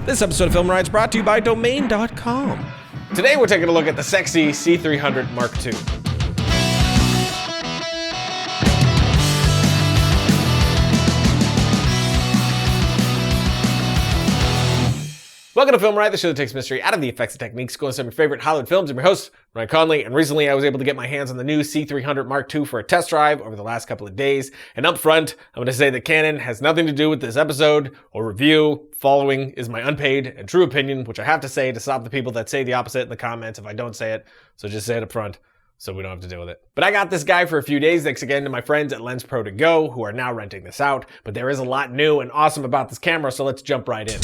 This episode of FilmRiot is brought to you by Domain.com. Today we're taking a look at the sexy C300 Mark II. Welcome to FilmRiot, the show that takes mystery out of the effects and techniques, going to some of your favorite Hollywood films. I'm your host, Ryan Conley, and recently I was able to get my hands on the new C300 Mark II for a test drive over the last couple of days. And up front, I'm going to say that Canon has nothing to do with this episode or review. Following is my unpaid and true opinion, which I have to say to stop the people that say the opposite in the comments if I don't say it. So just say it up front, so we don't have to deal with it. But I got this guy for a few days, thanks again to my friends at Lens Pro To Go, who are now renting this out. But there is a lot new and awesome about this camera, so let's jump right in.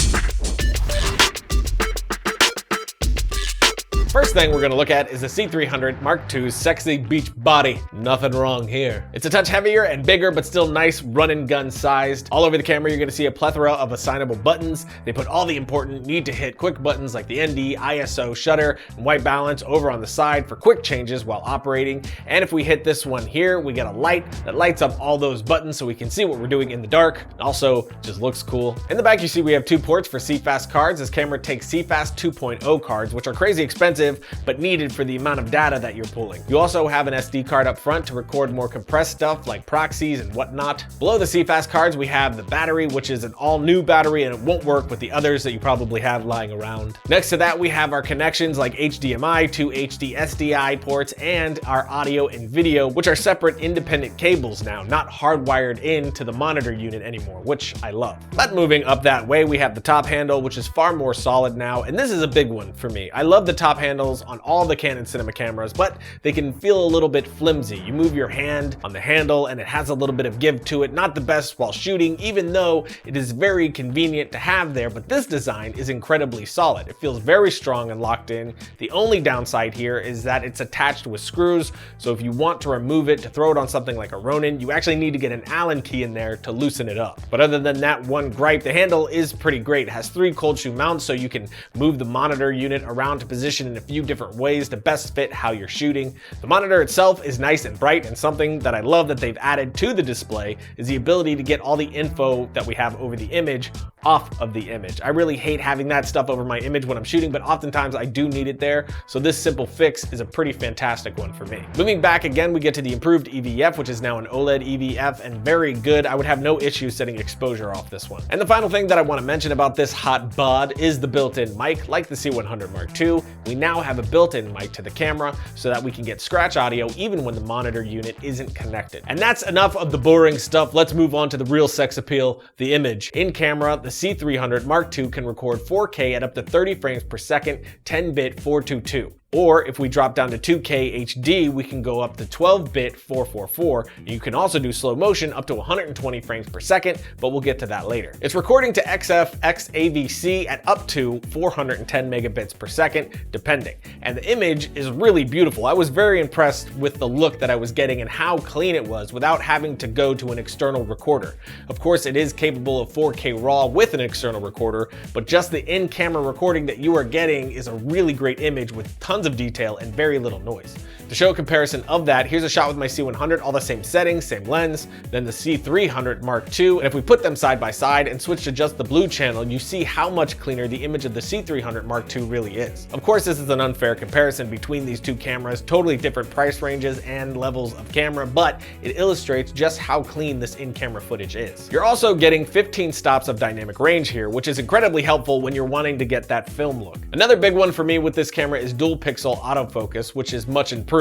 First thing we're gonna look at is the C300 Mark II's sexy beach body. Nothing wrong here. It's a touch heavier and bigger, but still nice run and gun sized. All over the camera, you're gonna see a plethora of assignable buttons. They put all the important need to hit quick buttons like the ND, ISO, shutter, and white balance over on the side for quick changes while operating. And if we hit this one here, we get a light that lights up all those buttons so we can see what we're doing in the dark. Also, just looks cool. In the back, you see we have two ports for CFast cards. This camera takes CFast 2.0 cards, which are crazy expensive, but needed for the amount of data that you're pulling. You also have an SD card up front to record more compressed stuff like proxies and whatnot. Below the CFast cards, we have the battery, which is an all new battery and it won't work with the others that you probably have lying around. Next to that, we have our connections like HDMI, two HD SDI ports, and our audio and video, which are separate independent cables now, not hardwired into the monitor unit anymore, which I love. But moving up that way, we have the top handle, which is far more solid now, and this is a big one for me. I love the top handles on all the Canon cinema cameras, but they can feel a little bit flimsy. You move your hand on the handle and it has a little bit of give to it. Not the best while shooting, even though it is very convenient to have there, but this design is incredibly solid. It feels very strong and locked in. The only downside here is that it's attached with screws, so if you want to remove it to throw it on something like a Ronin, you actually need to get an Allen key in there to loosen it up. But other than that one gripe, the handle is pretty great. It has 3 cold shoe mounts, so you can move the monitor unit around to position in a few different ways to best fit how you're shooting. The monitor itself is nice and bright, and something that I love that they've added to the display is the ability to get all the info that we have over the image off of the image. I really hate having that stuff over my image when I'm shooting, but oftentimes I do need it there, so this simple fix is a pretty fantastic one for me. Moving back again, we get to the improved EVF, which is now an OLED EVF, and very good. I would have no issue setting exposure off this one. And the final thing that I want to mention about this hot bod is the built-in mic. Like the C100 Mark II, we now have a built-in mic to the camera so that we can get scratch audio even when the monitor unit isn't connected. And that's enough of the boring stuff. Let's move on to the real sex appeal, the image. In camera, the C300 Mark II can record 4K at up to 30 frames per second, 10-bit 422. Or if we drop down to 2K HD, we can go up to 12-bit 444. You can also do slow motion up to 120 frames per second, but we'll get to that later. It's recording to XF XAVC at up to 410 megabits per second, depending. And the image is really beautiful. I was very impressed with the look that I was getting and how clean it was without having to go to an external recorder. Of course, it is capable of 4K RAW with an external recorder, but just the in-camera recording that you are getting is a really great image with tons of detail and very little noise. To show a comparison of that, here's a shot with my C100, all the same settings, same lens, then the C300 Mark II, and if we put them side by side and switch to just the blue channel, you see how much cleaner the image of the C300 Mark II really is. Of course, this is an unfair comparison between these two cameras, totally different price ranges and levels of camera, but it illustrates just how clean this in-camera footage is. You're also getting 15 stops of dynamic range here, which is incredibly helpful when you're wanting to get that film look. Another big one for me with this camera is dual pixel autofocus, which is much improved.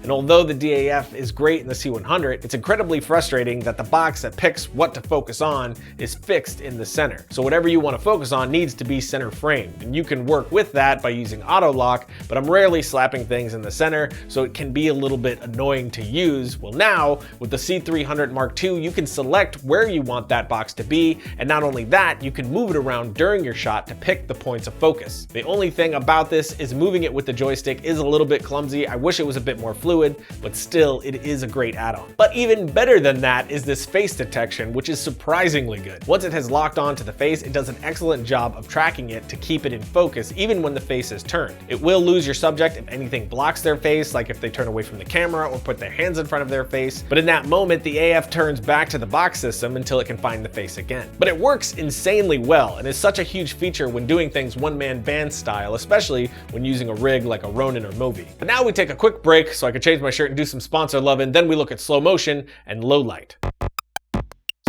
And although the DAF is great in the C100, it's incredibly frustrating that the box that picks what to focus on is fixed in the center. So whatever you want to focus on needs to be center framed. And you can work with that by using auto lock, but I'm rarely slapping things in the center, so it can be a little bit annoying to use. Well, now with the C300 Mark II, you can select where you want that box to be. And not only that, you can move it around during your shot to pick the points of focus. The only thing about this is moving it with the joystick joystick is a little bit clumsy. I wish it was a bit more fluid, but still, it is a great add-on. But even better than that is this face detection, which is surprisingly good. Once it has locked onto the face, it does an excellent job of tracking it to keep it in focus, even when the face is turned. It will lose your subject if anything blocks their face, like if they turn away from the camera or put their hands in front of their face. But in that moment, the AF turns back to the box system until it can find the face again. But it works insanely well and is such a huge feature when doing things one-man band style, especially when using a rig like a Ronin or Movi. But now we take a quick break so I can change my shirt and do some sponsor loving, then we look at slow motion and low light.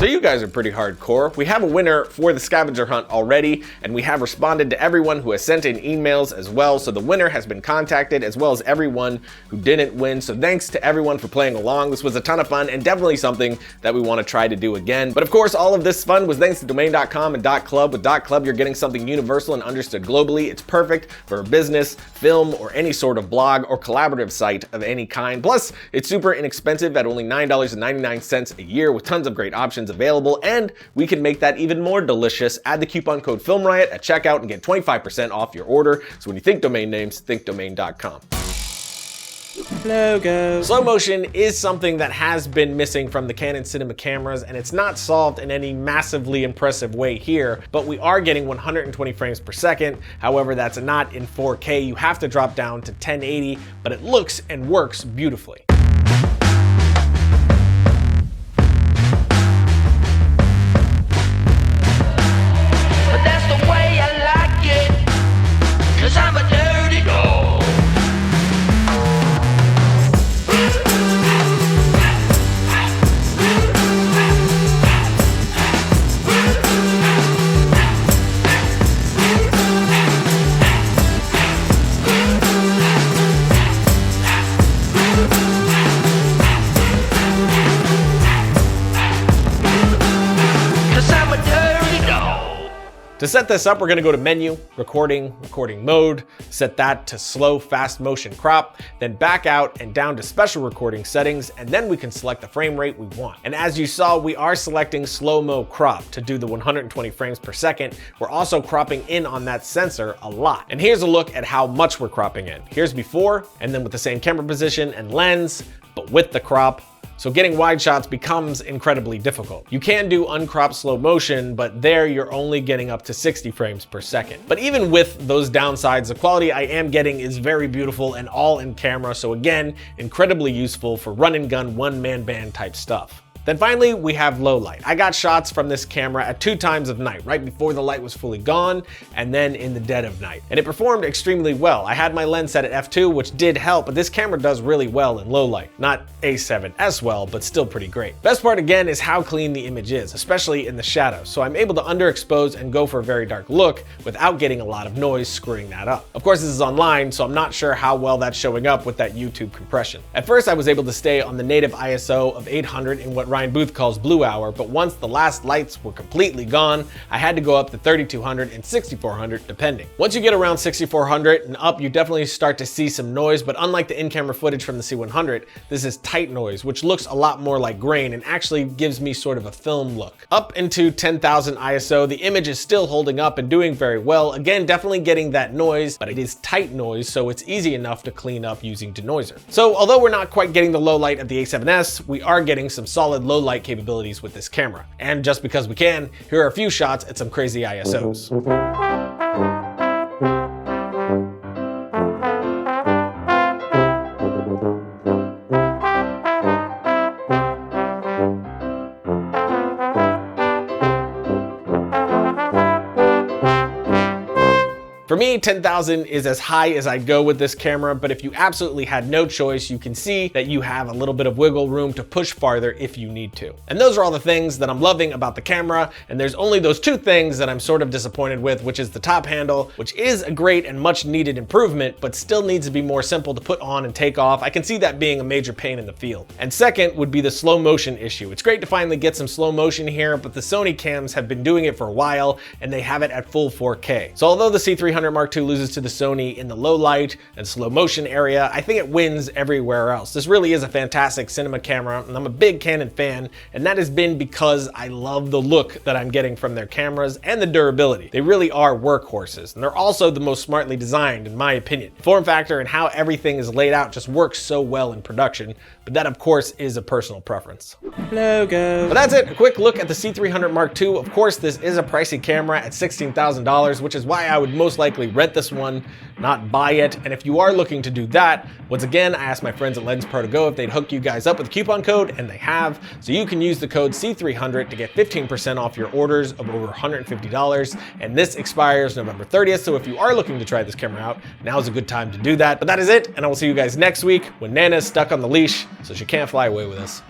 So you guys are pretty hardcore. We have a winner for the scavenger hunt already, and we have responded to everyone who has sent in emails as well. So the winner has been contacted, as well as everyone who didn't win. So thanks to everyone for playing along. This was a ton of fun and definitely something that we want to try to do again. But of course, all of this fun was thanks to domain.com and .club. With .club, you're getting something universal and understood globally. It's perfect for a business, film, or any sort of blog or collaborative site of any kind. Plus, it's super inexpensive at only $9.99 a year with tons of great options available, and we can make that even more delicious. Add the coupon code FilmRiot at checkout and get 25% off your order. So when you think domain names, think domain.com. Logo. Slow motion is something that has been missing from the Canon cinema cameras, and it's not solved in any massively impressive way here, but we are getting 120 frames per second. However, that's not in 4K. You have to drop down to 1080, but it looks and works beautifully. To set this up, we're gonna go to menu, recording mode, set that to slow fast motion crop, then back out and down to special recording settings, and then we can select the frame rate we want. And as you saw, we are selecting slow-mo crop to do the 120 frames per second. We're also cropping in on that sensor a lot. And here's a look at how much we're cropping in. Here's before, and then with the same camera position and lens, but with the crop. So getting wide shots becomes incredibly difficult. You can do uncropped slow motion, but there you're only getting up to 60 frames per second. But even with those downsides, the quality I am getting is very beautiful and all in camera. So again, incredibly useful for run and gun, one-man band type stuff. Then finally, we have low light. I got shots from this camera at 2 times of night, right before the light was fully gone, and then in the dead of night. And it performed extremely well. I had my lens set at f2, which did help, but this camera does really well in low light. Not A7S well, but still pretty great. Best part again is how clean the image is, especially in the shadows. So I'm able to underexpose and go for a very dark look without getting a lot of noise screwing that up. Of course, this is online, so I'm not sure how well that's showing up with that YouTube compression. At first, I was able to stay on the native ISO of 800 in what Ryan Booth calls blue hour, but once the last lights were completely gone, I had to go up to 3200 and 6400 depending. Once you get around 6400 and up, you definitely start to see some noise, but unlike the in-camera footage from the C100, this is tight noise, which looks a lot more like grain and actually gives me sort of a film look. Up into 10,000 ISO, the image is still holding up and doing very well. Again, definitely getting that noise, but it is tight noise, so it's easy enough to clean up using denoiser. So although we're not quite getting the low light of the A7S, we are getting some solid low light capabilities with this camera. And just because we can, here are a few shots at some crazy ISOs. For me, 10,000 is as high as I go with this camera, but if you absolutely had no choice, you can see that you have a little bit of wiggle room to push farther if you need to. And those are all the things that I'm loving about the camera, and there's only those 2 things that I'm sort of disappointed with, which is the top handle, which is a great and much needed improvement, but still needs to be more simple to put on and take off. I can see that being a major pain in the field. And second would be the slow motion issue. It's great to finally get some slow motion here, but the Sony cams have been doing it for a while, and they have it at full 4K. So although the C300 C300 Mark II loses to the Sony in the low light and slow motion area, I think it wins everywhere else. This really is a fantastic cinema camera, and I'm a big Canon fan, and that has been because I love the look that I'm getting from their cameras and the durability. They really are workhorses, and they're also the most smartly designed, in my opinion. Form factor and how everything is laid out just works so well in production, but that of course is a personal preference. Logo. But that's it, a quick look at the C300 Mark II. Of course, this is a pricey camera at $16,000, which is why I would most likely rent this one, not buy it. And if you are looking to do that, once again, I asked my friends at Lens Pro to go if they'd hook you guys up with a coupon code, and they have. So you can use the code C300 to get 15% off your orders of over $150. And this expires November 30th. So if you are looking to try this camera out, now's a good time to do that. But that is it, and I will see you guys next week when Nana's stuck on the leash, so she can't fly away with us.